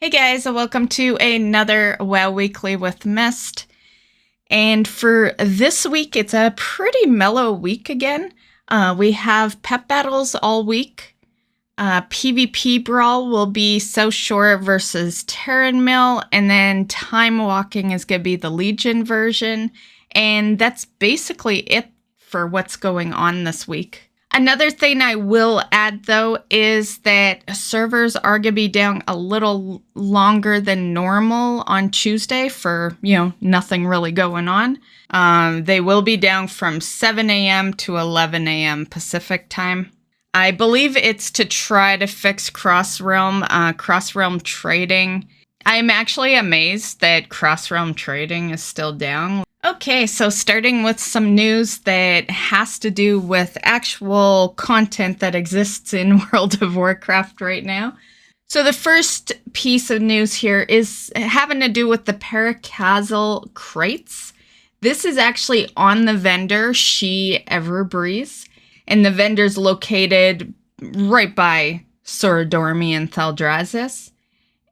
Hey guys, and welcome to another WoW Weekly with Myst. And for this week, it's a pretty mellow week again. We have pep battles all week. PvP Brawl will be So Shore versus Terran Mill, and then Time Walking is going to be the Legion version. And that's basically it for what's going on this week. Another thing I will add, though, is that servers are going to be down a little longer than normal on Tuesday for, nothing really going on. They will be down from 7 a.m. to 11 a.m. Pacific time. I believe it's to try to fix cross-realm trading. I'm actually amazed that cross-realm trading is still down. Okay, so starting with some news that has to do with actual content that exists in World of Warcraft right now. So the first piece of news here is having to do with the Paracausal crates. This is actually on the vendor, She Everbreeze, and the vendor's located right by Soradormi and Thaldraszus.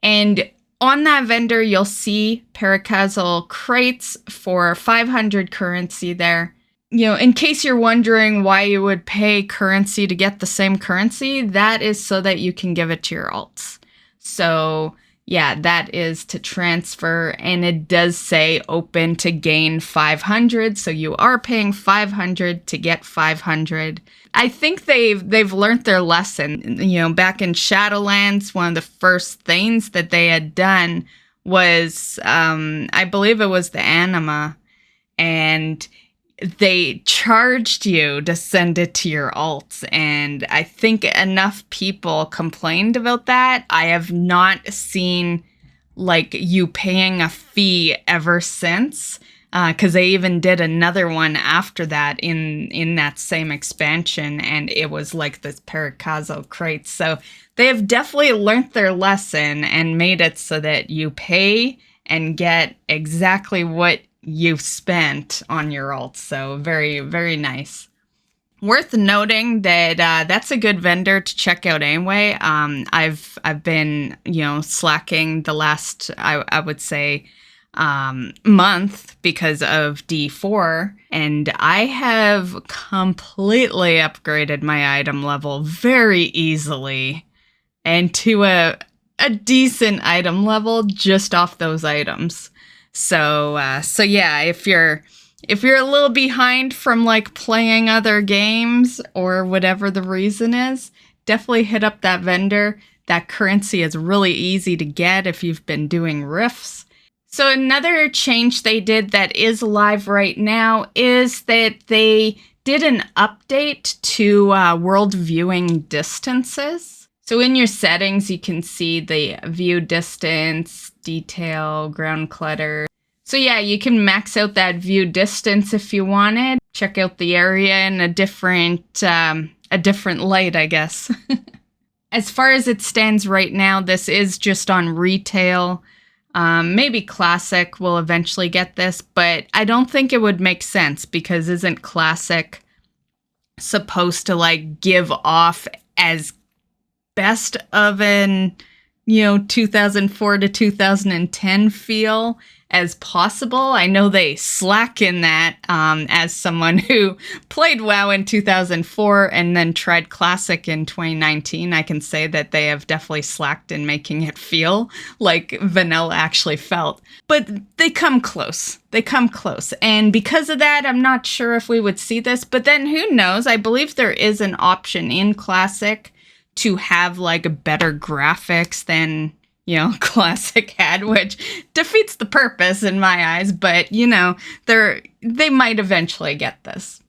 And on that vendor, you'll see Paracausal crates for 500 currency there. In case you're wondering why you would pay currency to get the same currency, that is so that you can give it to your alts. So yeah, that is to transfer, and it does say open to gain 500, so you are paying 500 to get 500. I think they've learned their lesson. Back in Shadowlands, one of the first things that they had done was, I believe it was the Anima, and they charged you to send it to your alts, and I think enough people complained about that. I have not seen you paying a fee ever since, because they even did another one after that in that same expansion, and it was like this Paracausal crate. So they have definitely learned their lesson and made it so that you pay and get exactly what you've spent on your alts. So very, very nice. Worth noting that that's a good vendor to check out anyway. I've been slacking the last I would say month because of D4, and I have completely upgraded my item level very easily and to a decent item level just off those items. So yeah, if you're a little behind from playing other games or whatever the reason is, definitely hit up that vendor. That currency is really easy to get if you've been doing rifts. So another change they did that is live right now is that they did an update to world viewing distances. So in your settings, you can see the view distance, detail, ground clutter. So yeah, you can max out that view distance if you wanted. Check out the area in a different light, I guess. As far as it stands right now, this is just on retail. Maybe Classic will eventually get this, but I don't think it would make sense because isn't Classic supposed to give off as best of an 2004 to 2010 feel as possible? I know they slack in that. As someone who played WoW in 2004 and then tried Classic in 2019, I can say that they have definitely slacked in making it feel like vanilla actually felt. But they come close. And because of that, I'm not sure if we would see this. But then who knows? I believe there is an option in Classic to have better graphics than Classic had, which defeats the purpose in my eyes, but they might eventually get this.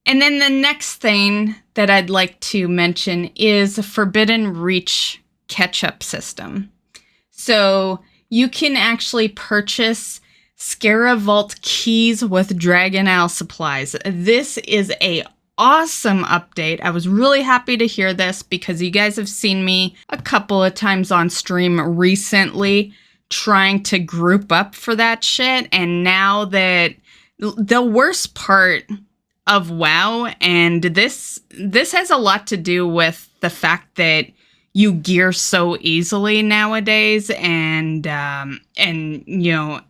And then the next thing that I'd like to mention is a Forbidden Reach catch-up system. So you can actually purchase Zskera Keys with Dragon Isle supplies. This is a awesome update. I was really happy to hear this because you guys have seen me a couple of times on stream recently trying to group up for that shit. And now that the worst part of WoW, and this has a lot to do with the fact that you gear so easily nowadays, and you know,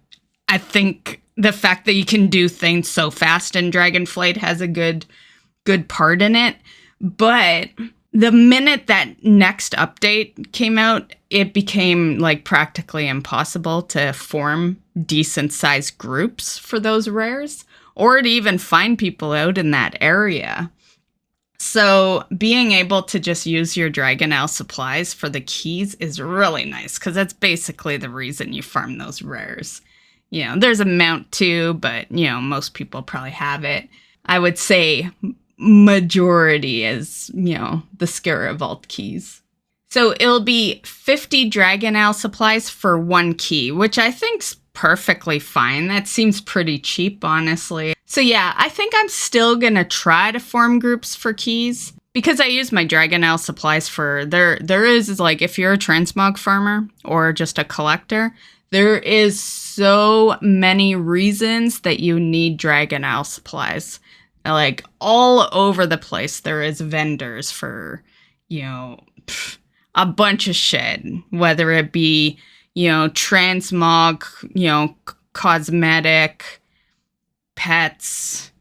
I think the fact that you can do things so fast in Dragonflight has a good part in it. But the minute that next update came out, it became like practically impossible to form decent sized groups for those rares, or to even find people out in that area. So being able to just use your Dragon Ale supplies for the keys is really nice, because that's basically the reason you farm those rares. You know, there's a mount too, but, you know, most people probably have it. I would say majority is, you know, the Zskera Vault keys. So it'll be 50 Dragon Ale supplies for 1 key, which I think's perfectly fine. That seems pretty cheap, honestly. So yeah, I think I'm still gonna try to form groups for keys, because I use my Dragon Ale supplies for, there is like, if you're a transmog farmer or just a collector, there is so many reasons that you need Dragon Ale supplies. Like, all over the place, there is vendors for, you know, a bunch of shit. Whether it be, you know, transmog, you know, cosmetic, pets,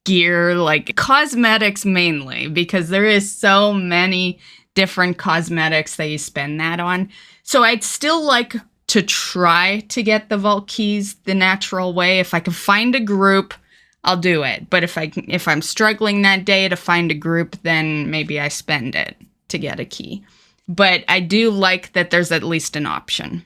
gear, like cosmetics mainly, because there is so many different cosmetics that you spend that on. So I'd still like to try to get the vault keys the natural way. If I can find a group, I'll do it. But if I'm struggling that day to find a group, then maybe I spend it to get a key. But I do like that there's at least an option.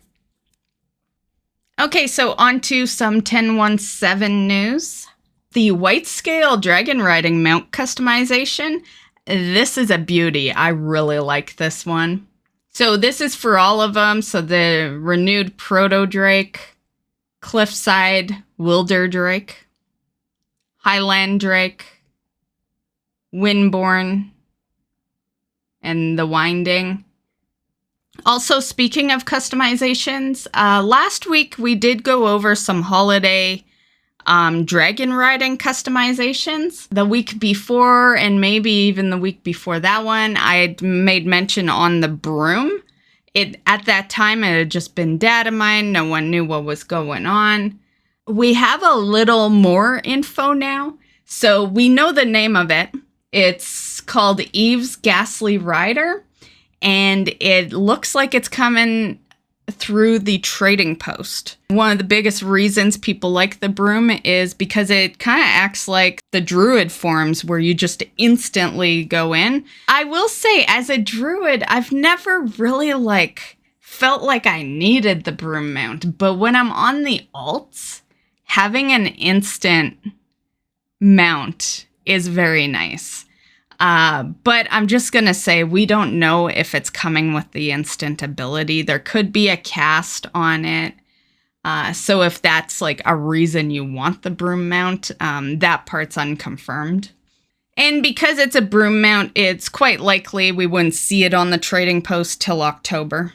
Okay, so on to some 10.17 news. The White Scale Dragonriding mount customization. This is a beauty. I really like this one. So this is for all of them. So the Renewed Proto Drake, Cliffside Wilder Drake, Highland Drake, Windborn, and the Winding. Also, speaking of customizations, last week we did go over some holiday Dragonriding customizations. The week before, and maybe even the week before that one, I had made mention on the Broom. At that time, it had just been data mined. No one knew what was going on. We have a little more info now. So we know the name of it. It's called Eve's Ghastly Rider. And it looks like it's coming through the trading post. One of the biggest reasons people like the Broom is because it kind of acts like the Druid forms, where you just instantly go in. I will say, as a Druid, I've never really felt like I needed the Broom mount. But when I'm on the alts, having an instant mount is very nice. But I'm just going to say, we don't know if it's coming with the instant ability. There could be a cast on it. So if that's like a reason you want the Broom mount, that part's unconfirmed. And because it's a Broom mount, it's quite likely we wouldn't see it on the trading post till October.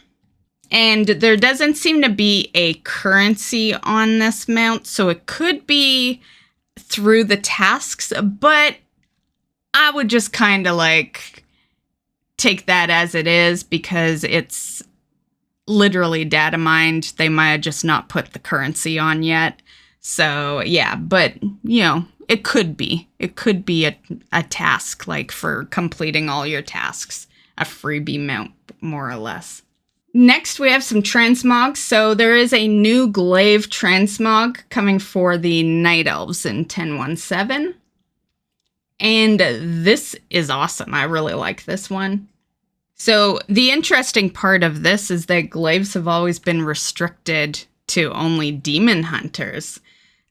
And there doesn't seem to be a currency on this mount, so it could be through the tasks, but I would just kind of take that as it is, because it's literally data mined. They might have just not put the currency on yet. So yeah, but you know, it could be a task, like for completing all your tasks, a freebie mount, more or less. Next, we have some transmogs. So there is a new Glaive transmog coming for the Night Elves in 10.17. And this is awesome. I really like this one. So the interesting part of this is that Glaives have always been restricted to only demon hunters.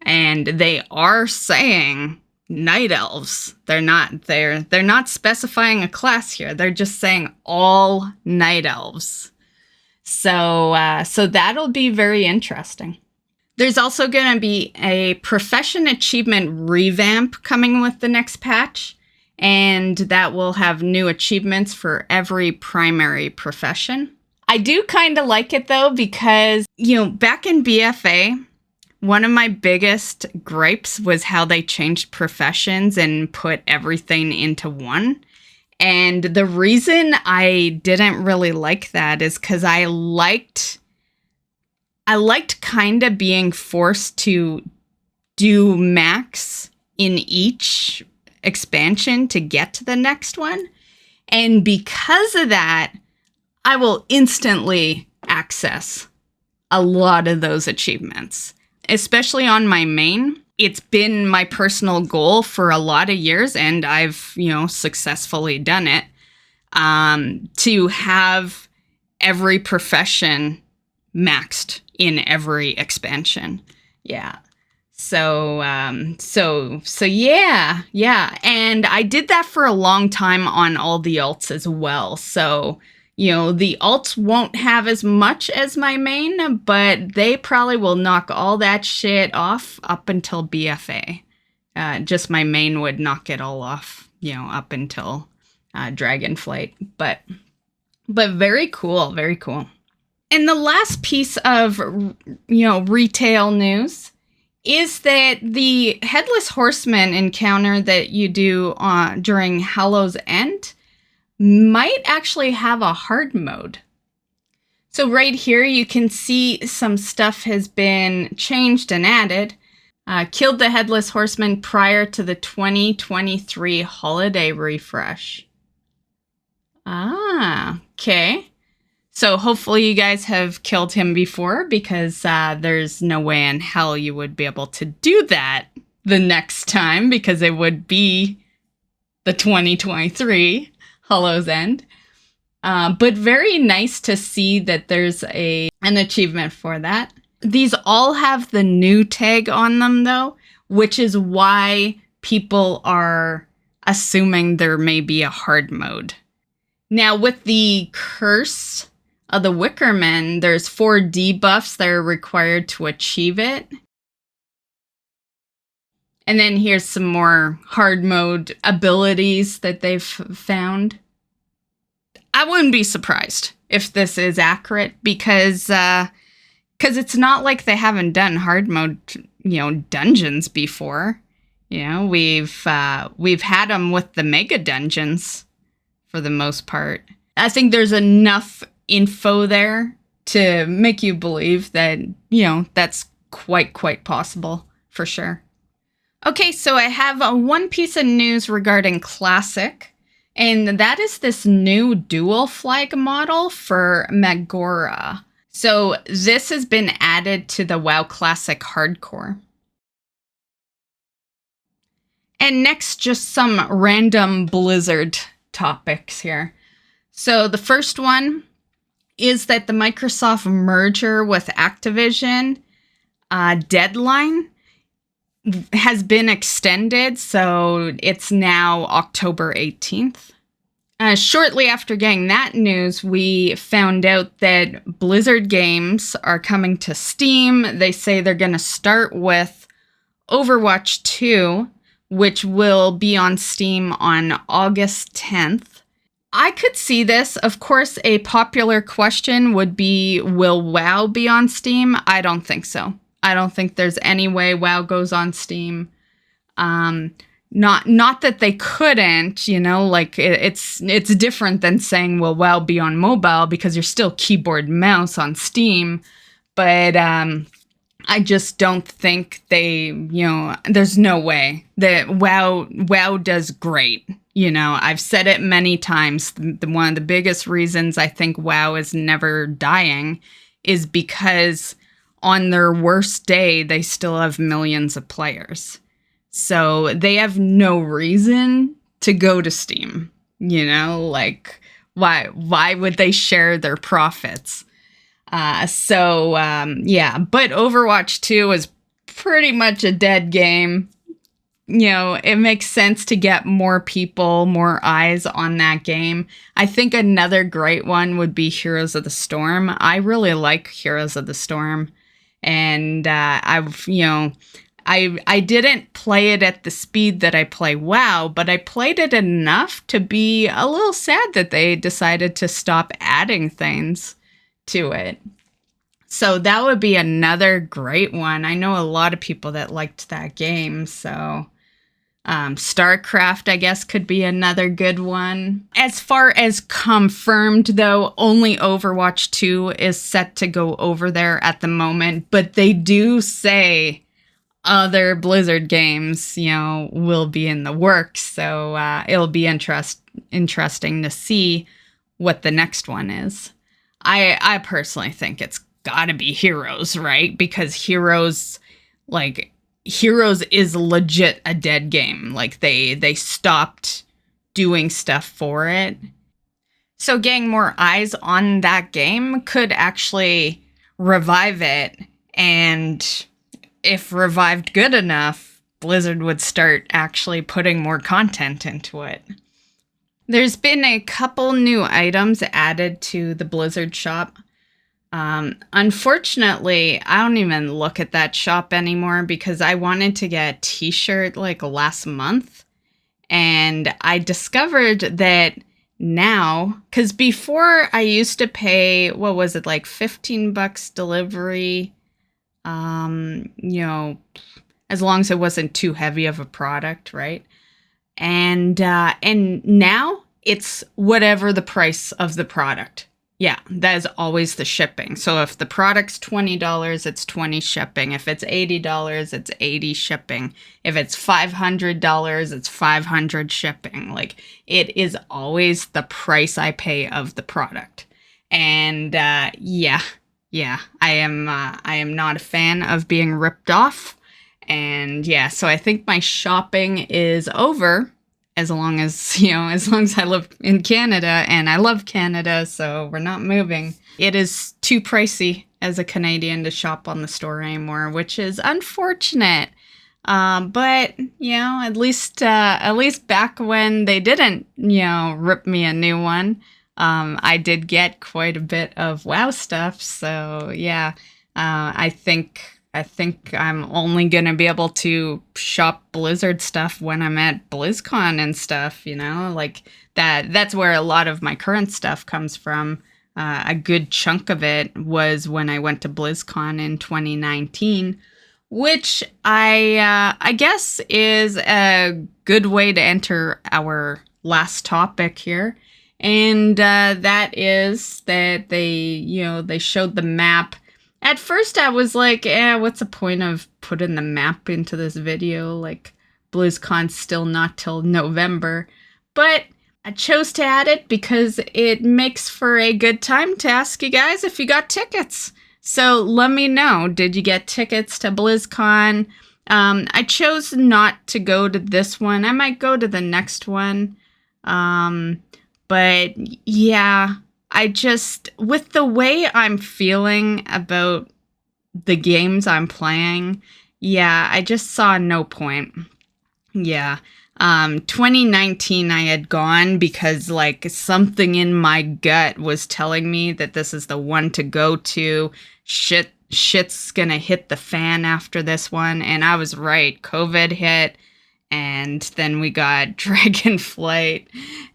And they are saying Night Elves. They're not specifying a class here. They're just saying all Night Elves. So that'll be very interesting. There's also going to be a profession achievement revamp coming with the next patch, and that will have new achievements for every primary profession. I do kind of like it though, because, you know, back in BFA, one of my biggest gripes was how they changed professions and put everything into one. And the reason I didn't really like that is because I liked kind of being forced to do max in each expansion to get to the next one. And because of that, I will instantly access a lot of those achievements, especially on my main. It's been my personal goal for a lot of years, and I've, successfully done it, to have every profession maxed in every expansion. Yeah. So yeah. And I did that for a long time on all the alts as well. So, the alts won't have as much as my main, but they probably will knock all that shit off up until BFA. Just my main would knock it all off, up until Dragonflight. But very cool, very cool. And the last piece of, retail news is that the Headless Horseman encounter that you do during Hallow's End might actually have a hard mode. So right here, you can see some stuff has been changed and added. Killed the Headless Horseman prior to the 2023 holiday refresh. Okay. So hopefully you guys have killed him before, because there's no way in hell you would be able to do that the next time, because it would be the 2023 Hallow's End. But very nice to see that there's an achievement for that. These all have the new tag on them, though, which is why people are assuming there may be a hard mode. Now, with the Curse of the Wickerman, there's 4 debuffs that are required to achieve it. And then here's some more hard mode abilities that they've found. I wouldn't be surprised if this is accurate, because it's not like they haven't done hard mode, dungeons before. We've had them with the mega dungeons for the most part. I think there's enough info there to make you believe that, that's quite possible for sure. Okay, so I have one piece of news regarding Classic, and that is this new Duel flag model for Magora. So this has been added to the WoW Classic Hardcore. And next, just some random Blizzard topics here. So the first one is that the Microsoft merger with Activision deadline has been extended, so it's now October 18th. Shortly after getting that news, we found out that Blizzard games are coming to Steam. They say they're going to start with Overwatch 2, which will be on Steam on August 10th. I could see this. Of course, a popular question would be, will WoW be on Steam? I don't think so. I don't think there's any way WoW goes on Steam. Not that they couldn't, it's different than saying, will WoW be on mobile, because you're still keyboard mouse on Steam. But I just don't think there's no way that WoW does great. I've said it many times. One of the biggest reasons I think WoW is never dying is because on their worst day, they still have millions of players. So they have no reason to go to Steam. Why would they share their profits? But Overwatch 2 is pretty much a dead game. It makes sense to get more people, more eyes on that game. I think another great one would be Heroes of the Storm. I really like Heroes of the Storm. And I didn't play it at the speed that I play WoW, but I played it enough to be a little sad that they decided to stop adding things to it. So that would be another great one. I know a lot of people that liked that game, so StarCraft, I guess, could be another good one. As far as confirmed, though, only Overwatch 2 is set to go over there at the moment, but they do say other Blizzard games, will be in the works, so it'll be interesting to see what the next one is. I personally think it's gotta be Heroes, right? Because Heroes is legit a dead game. Like, they stopped doing stuff for it. So getting more eyes on that game could actually revive it, and if revived good enough, Blizzard would start actually putting more content into it. There's been a couple new items added to the Blizzard shop. Unfortunately, I don't even look at that shop anymore because I wanted to get a t-shirt like last month. And I discovered that now, because before I used to pay, what was it, like $15 delivery, as long as it wasn't too heavy of a product, right? And now it's whatever the price of the product. Yeah, that is always the shipping. So if the product's $20, it's $20 shipping. If it's $80, it's $80 shipping. If it's $500, it's $500 shipping. Like, it is always the price I pay of the product. And yeah, I am not a fan of being ripped off. And yeah, so I think my shopping is over. As long as I live in Canada, and I love Canada, so we're not moving. It is too pricey as a Canadian to shop on the store anymore, which is unfortunate. But at least back when they didn't, rip me a new one, I did get quite a bit of WoW stuff. So yeah, I think I'm only going to be able to shop Blizzard stuff when I'm at BlizzCon and stuff, like that's where a lot of my current stuff comes from. A good chunk of it was when I went to BlizzCon in 2019, which I guess is a good way to enter our last topic here. And that is that they showed the map. At first, I was like, what's the point of putting the map into this video? Like, BlizzCon's still not till November. But I chose to add it because it makes for a good time to ask you guys if you got tickets. So let me know, did you get tickets to BlizzCon? I chose not to go to this one. I might go to the next one. But yeah, with the way I'm feeling about the games I'm playing, yeah, I just saw no point. Yeah. 2019 I had gone because like something in my gut was telling me that this is the one to go to. Shit's gonna hit the fan after this one, and I was right. COVID hit, and then we got Dragonflight,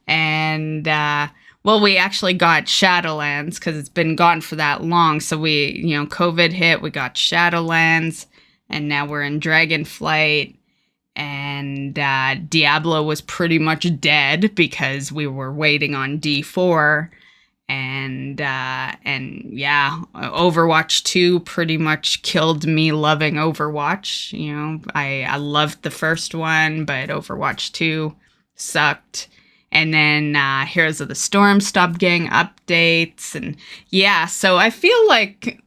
and we actually got Shadowlands because it's been gone for that long. So COVID hit, we got Shadowlands, and now we're in Dragonflight. And Diablo was pretty much dead because we were waiting on D4. And yeah, Overwatch 2 pretty much killed me loving Overwatch. I loved the first one, but Overwatch 2 sucked. And then Heroes of the Storm stopped getting updates. And yeah, so I feel like,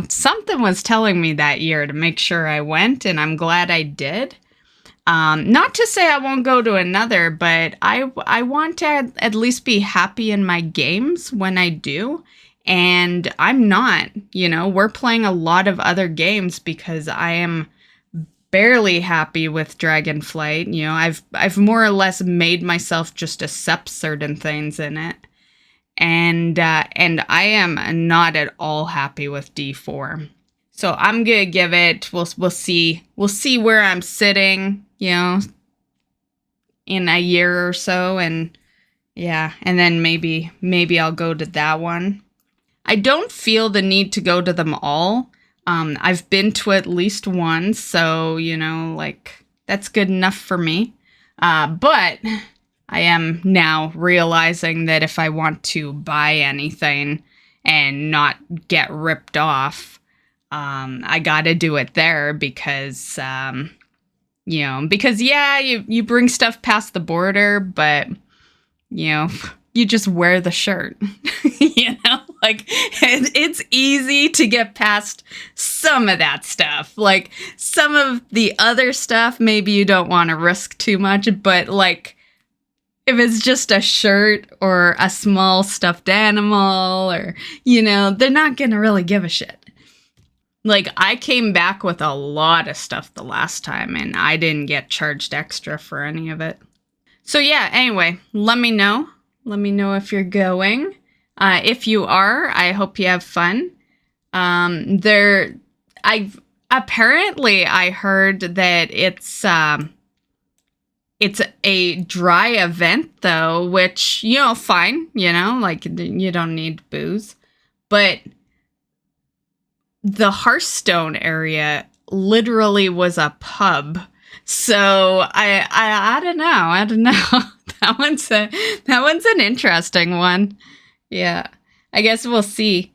something was telling me that year to make sure I went, and I'm glad I did. Not to say I won't go to another, but I want to at least be happy in my games when I do. And I'm not, we're playing a lot of other games because I am barely happy with Dragonflight. I've more or less made myself just accept certain things in it. And I am not at all happy with D4. So I'm going to give it, we'll see where I'm sitting, in a year or so. And yeah, and then maybe I'll go to that one. I don't feel the need to go to them all. I've been to at least one, so, that's good enough for me. But I am now realizing that if I want to buy anything and not get ripped off, I gotta do it there because, you bring stuff past the border, but, you just wear the shirt, like it's easy to get past some of that stuff. Like some of the other stuff, maybe you don't want to risk too much, but like if it's just a shirt or a small stuffed animal or, they're not going to really give a shit. Like I came back with a lot of stuff the last time and I didn't get charged extra for any of it. So yeah, anyway, let me know. Let me know if you're going. If you are, I hope you have fun. I heard that it's a dry event though, which, fine, like you don't need booze. But the Hearthstone area literally was a pub. So I don't know. That one's an interesting one. Yeah. I guess we'll see.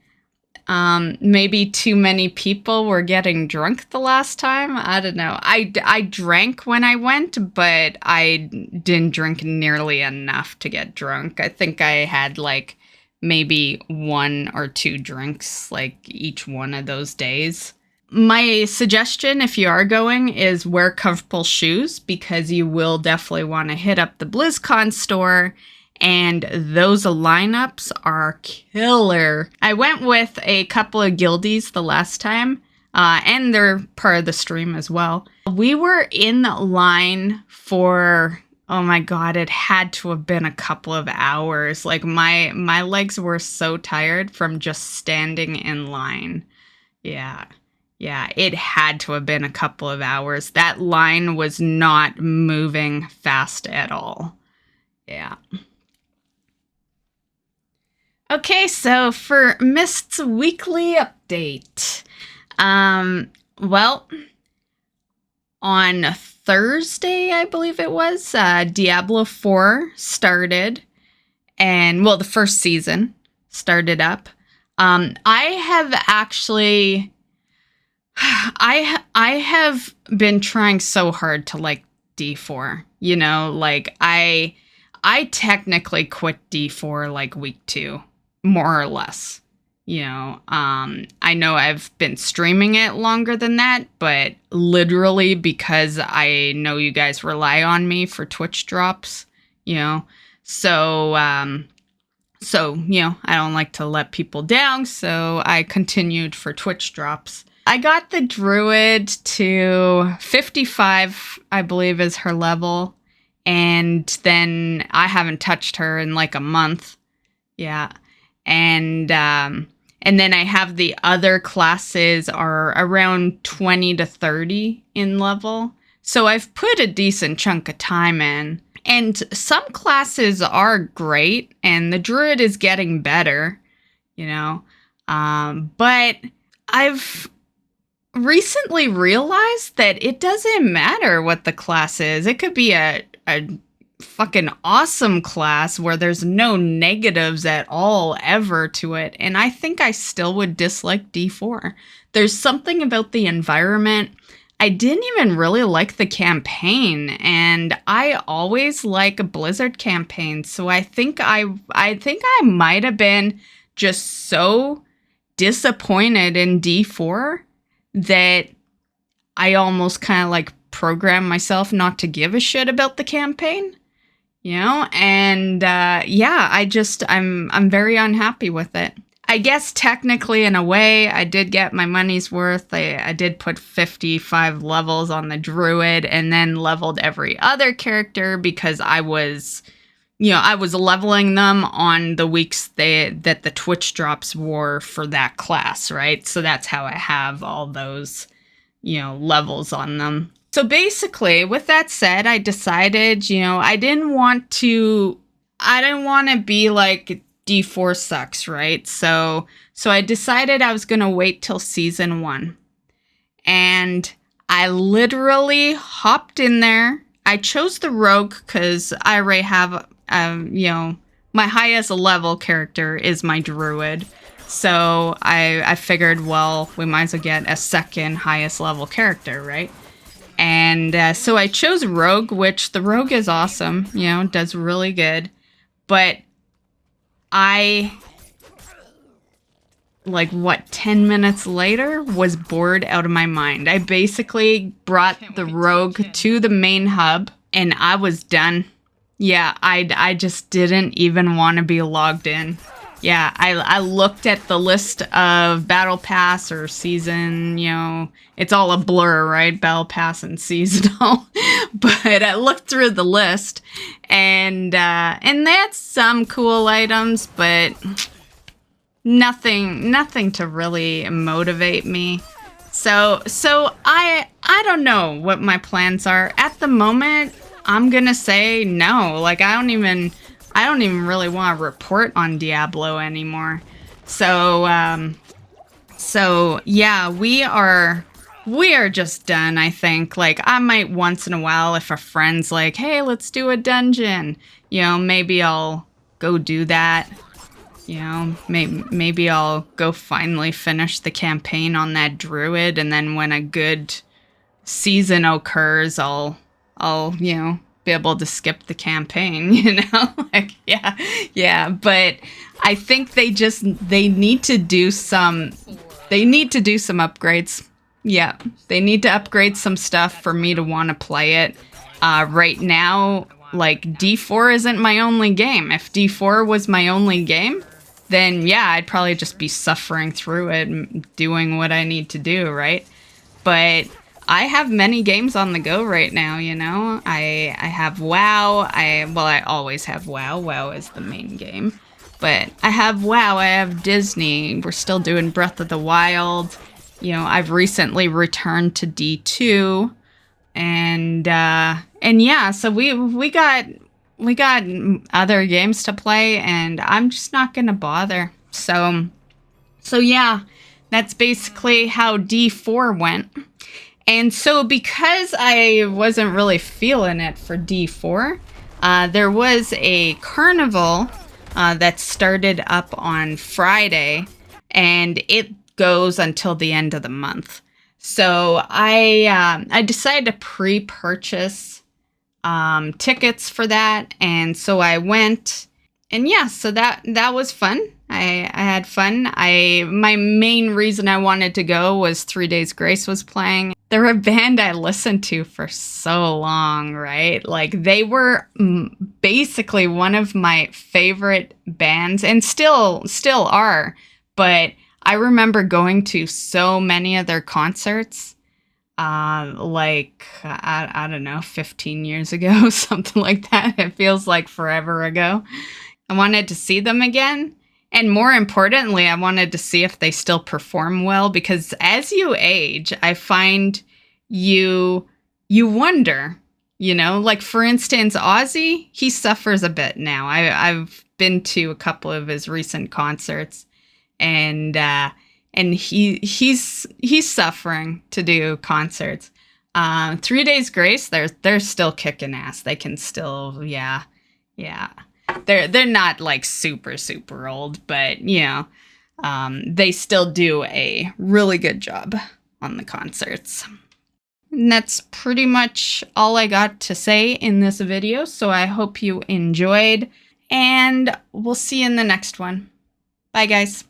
Maybe too many people were getting drunk the last time. I don't know. I drank when I went, but I didn't drink nearly enough to get drunk. I think I had like maybe 1 or 2 drinks like each one of those days. My suggestion, if you are going, is wear comfortable shoes because you will definitely want to hit up the Blizzcon store, and those lineups are killer. I went with a couple of guildies the last time, and they're part of the stream as well. We were in line for, oh my god, it had to have been a couple of hours. Like my legs were so tired from just standing in line. Yeah, it had to have been a couple of hours. That line was not moving fast at all. Yeah. Okay, so for Myst's weekly update. Well, on Thursday, I believe it was, Diablo 4 started. And, well, the first season started up. I have been trying so hard to like D4, like I technically quit D4 like week 2, more or less, I know I've been streaming it longer than that, but literally because I know you guys rely on me for Twitch drops, so, I don't like to let people down. So I continued for Twitch drops. I got the druid to 55, I believe is her level. And then I haven't touched her in like a month. Yeah. And then I have the other classes are around 20 to 30 in level. So I've put a decent chunk of time in. And some classes are great, and the druid is getting better, but I've recently realized that it doesn't matter what the class is. It could be a fucking awesome class where there's no negatives at all ever to it, and I think I still would dislike D4. There's something about the environment. I didn't even really like the campaign, and I always like a Blizzard campaign, so I think I might have been just so disappointed in D4 that I almost kind of like programmed myself not to give a shit about the campaign, and I'm very unhappy with it. I guess technically, in a way, I did get my money's worth. I did put 55 levels on the druid and then leveled every other character because I was leveling them on the weeks that the Twitch drops were for that class, right? So that's how I have all those, levels on them. So basically, with that said, I decided, I didn't want to be like, D4 sucks, right? So I decided I was going to wait till season 1. And I literally hopped in there. I chose the rogue because I already have, you know, my highest level character is my druid. So I figured, well, we might as well get a second highest level character, right? And so I chose rogue, which the rogue is awesome, you know, does really good. But I, like, what, 10 minutes later, was bored out of my mind. I basically brought the rogue to the main hub, and I was done. Yeah, I just didn't even want to be logged in. Yeah, I looked at the list of Battle Pass or season, you know, it's all a blur, right? Battle Pass and seasonal. But I looked through the list, and that's some cool items, but nothing to really motivate me. So I don't know what my plans are. At the moment, I'm gonna say no. Like, I don't even really want to report on Diablo anymore. So yeah, we are just done, I think. Like, I might once in a while, if a friend's like, hey, let's do a dungeon, you know, maybe I'll go do that. You know, maybe I'll go finally finish the campaign on that druid, and then when a good season occurs, I'll you know, be able to skip the campaign, you know? Like, yeah, but I think they need to do some upgrades. Yeah, they need to upgrade some stuff for me to want to play it. Right now, like, D4 isn't my only game. If D4 was my only game, then yeah, I'd probably just be suffering through it and doing what I need to do, right? But I have many games on the go right now, you know? I have WoW. I always have WoW. WoW is the main game. But I have WoW, I have Disney. We're still doing Breath of the Wild. You know, I've recently returned to D2. And yeah, so we got other games to play, and I'm just not gonna bother. So yeah, that's basically how D4 went. And so because I wasn't really feeling it for D4, there was a carnival that started up on Friday, and it goes until the end of the month. So I decided to pre-purchase tickets for that, and so I went, and yeah, so that was fun. I had fun. My main reason I wanted to go was 3 Days Grace was playing. They're a band I listened to for so long, right? Like, they were basically one of my favorite bands, and still are. But I remember going to so many of their concerts. Like, I don't know, 15 years ago, something like that. It feels like forever ago. I wanted to see them again. And more importantly, I wanted to see if they still perform well, because as you age, I find you wonder, you know, like, for instance, Ozzy, he suffers a bit now. I've been to a couple of his recent concerts, and he's suffering to do concerts. 3 Days Grace, they're still kicking ass. They can still, yeah. They're not like super old, but you know, they still do a really good job on the concerts. And that's pretty much all I got to say in this video. So I hope you enjoyed, and we'll see you in the next one. Bye, guys.